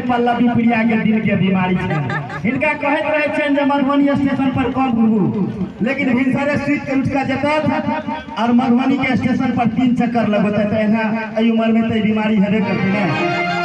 पल्लवी प्रिया के दिल के बीमारी है। इनका कहत रहे छन जे मधुबनी स्टेशन पर कम घूमू, लेकिन भिनसरे सीट के उठ के जतत और मधुबनी के स्टेशन पर 3 चक्कर लगत है। तो एना एई उम्र में तो बीमारी हेबे करती है।